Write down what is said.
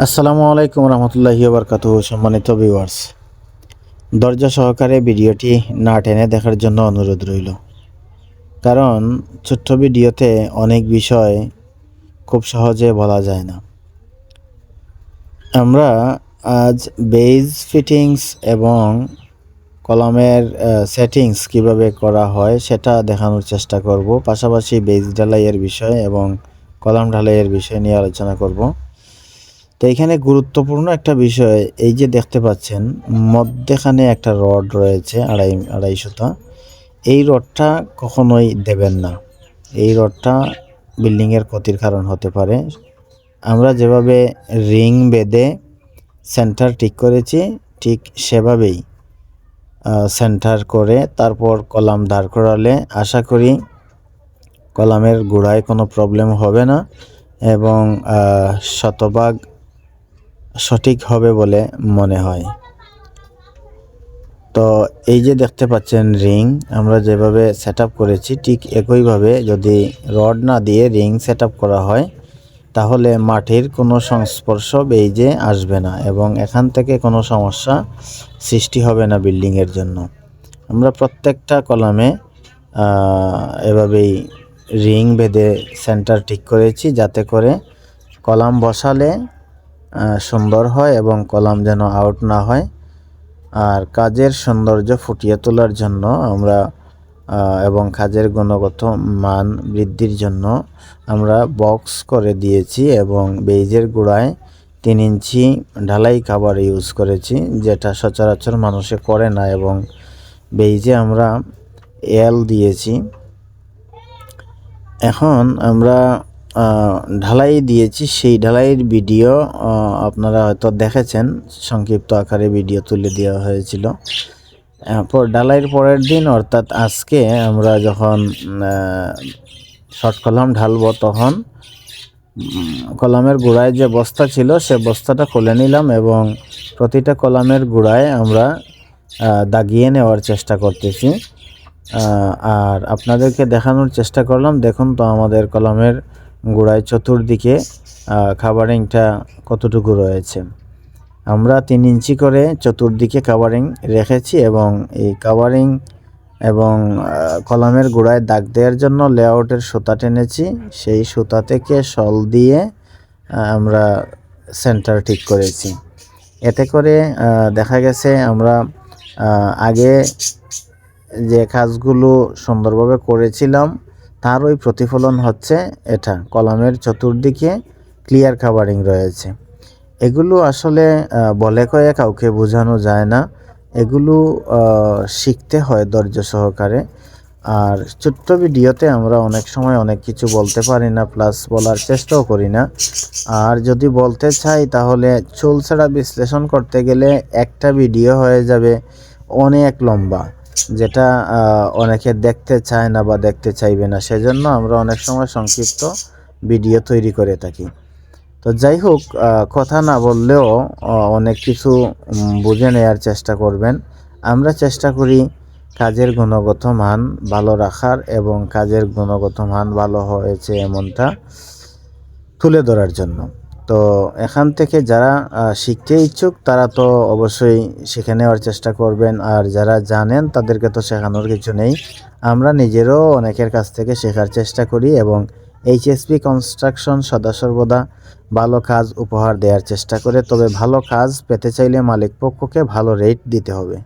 আসসালামু আলাইকুম রহমতুল্লাহি ওয়া বারাকাতুহু। সম্মানিত ভিউয়ার্স, ধৈর্য সহকারে ভিডিওটি না টেনে দেখার জন্য অনুরোধ রইল। কারণ ছোট্ট ভিডিওতে অনেক বিষয় খুব সহজে বলা যায় না। আমরা আজ বেজ ফিটিংস এবং কলামের সেটিংস কিভাবে করা হয় সেটা দেখানোর চেষ্টা করব। পাশাপাশি বেজ ঢালাইয়ের বিষয় এবং কলাম ঢালাইয়ের বিষয় নিয়ে আলোচনা করব। তো এখানে গুরুত্বপূর্ণ একটা বিষয়, এই যে দেখতে পাচ্ছেন মধ্যেখানে একটা রড রয়েছে আড়াইশোটা। এই রডটা কখনোই দেবেন না। এই রডটা বিল্ডিংয়ের ক্ষতির কারণ হতে পারে। আমরা যেভাবে রিং বেঁধে সেন্টার ঠিক করেছি, ঠিক সেভাবেই সেন্টার করে তারপর কলাম দাঁড় করালে আশা করি কলামের গোড়ায় কোনো প্রবলেম হবে না এবং শতভাগ সঠিক হবে বলে মনে হয়। তো এই যে দেখতে পাচ্ছেন রিং আমরা যেভাবে সেট করেছি, ঠিক একইভাবে যদি রড না দিয়ে রিং সেট করা হয় তাহলে মাটির কোনো সংস্পর্শ বেইজে আসবে না এবং এখান থেকে কোনো সমস্যা সৃষ্টি হবে না বিল্ডিংয়ের জন্য। আমরা প্রত্যেকটা কলামে এভাবেই রিং বেঁধে সেন্টার ঠিক করেছি, যাতে করে কলাম বসালে সুন্দর হয় এবং কলাম যেন আউট না হয়। আর কাজের সৌন্দর্য ফুটিয়ে তোলার জন্য আমরা এবং কাজের গুণগত মান বৃদ্ধির জন্য আমরা বক্স করে দিয়েছি এবং বেইজের গোড়ায় 3 ইঞ্চি ঢালাই কাভার ইউজ করেছি, যেটা সচরাচর মানুষে করে না, এবং বেইজে আমরা এল দিয়েছি। এখন আমরা ঢালাই দিয়েছি, সেই ঢালাইয়ের ভিডিও আপনারা হয়তো দেখেছেন, সংক্ষিপ্ত আকারে ভিডিও তুলে দেওয়া হয়েছিল। ঢালাইয়ের পরের দিন অর্থাৎ আজকে আমরা যখন শর্ট কলাম ঢালবো তখন কলামের গোড়ায় যে বস্তা ছিল সে বস্তাটা খুলে নিলাম এবং প্রতিটা কলামের গোড়ায় আমরা দাগিয়ে নেওয়ার চেষ্টা করতেছি। আর আপনাদেরকে দেখানোর চেষ্টা করলাম। দেখুন তো আমাদের কলামের গোড়ায় চতুর্দিকে কাভারিংটা কতটুকু রয়েছে। আমরা 3 ইঞ্চি করে চতুর্দিকে কাভারিং রেখেছি এবং এই কাভারিং এবং কলামের গোড়ায় দাগ দেওয়ার জন্য লেআউটের সুতা টেনেছি। সেই সুতা থেকে শল দিয়ে আমরা সেন্টার ঠিক করেছি। এতে করে দেখা গেছে আমরা আগে যে কাজগুলো সুন্দরভাবে করেছিলাম তার ওই প্রতিফলন হচ্ছে। এটা কলামের চতুর্দিকে ক্লিয়ার কাভারিং রয়েছে। এগুলো আসলে বলে কয়ে কাউকে বোঝানো যায় না, এগুলো শিখতে হয় ধৈর্য সহকারে। আর ছোট্ট ভিডিওতে আমরা অনেক সময় অনেক কিছু বলতে পারি না, প্লাস বলার চেষ্টাও করি না। আর যদি বলতে চাই তাহলে চুল ছাড়া বিশ্লেষণ করতে গেলে একটা ভিডিও হয়ে যাবে অনেক লম্বা, যেটা অনেকে দেখতে চায় না বা দেখতে চাইবে না। সেজন্য আমরা অনেক সময় সংক্ষিপ্ত ভিডিও তৈরি করে থাকি। তো যাই হোক, কথা না বললেও অনেক কিছু বুঝে নেওয়ার চেষ্টা করবেন। আমরা চেষ্টা করি কাজের গুণগত মান ভালো রাখার এবং কাজের গুণগত মান ভালো হয়েছে এমনটা তুলে ধরার জন্য। তো এখান থেকে যারা শিখতে ইচ্ছুক তারা তো অবশ্যই শিখে নেওয়ার চেষ্টা করবেন, আর যারা জানেন তাদেরকে তো শেখানোর কিছু নেই। আমরা নিজেরও অনেকের কাছ থেকে শেখার চেষ্টা করি এবং এইচএসপি কনস্ট্রাকশন সদা সর্বদা ভালো কাজ উপহার দেওয়ার চেষ্টা করে। তবে ভালো কাজ পেতে চাইলে মালিক পক্ষকে ভালো রেট দিতে হবে।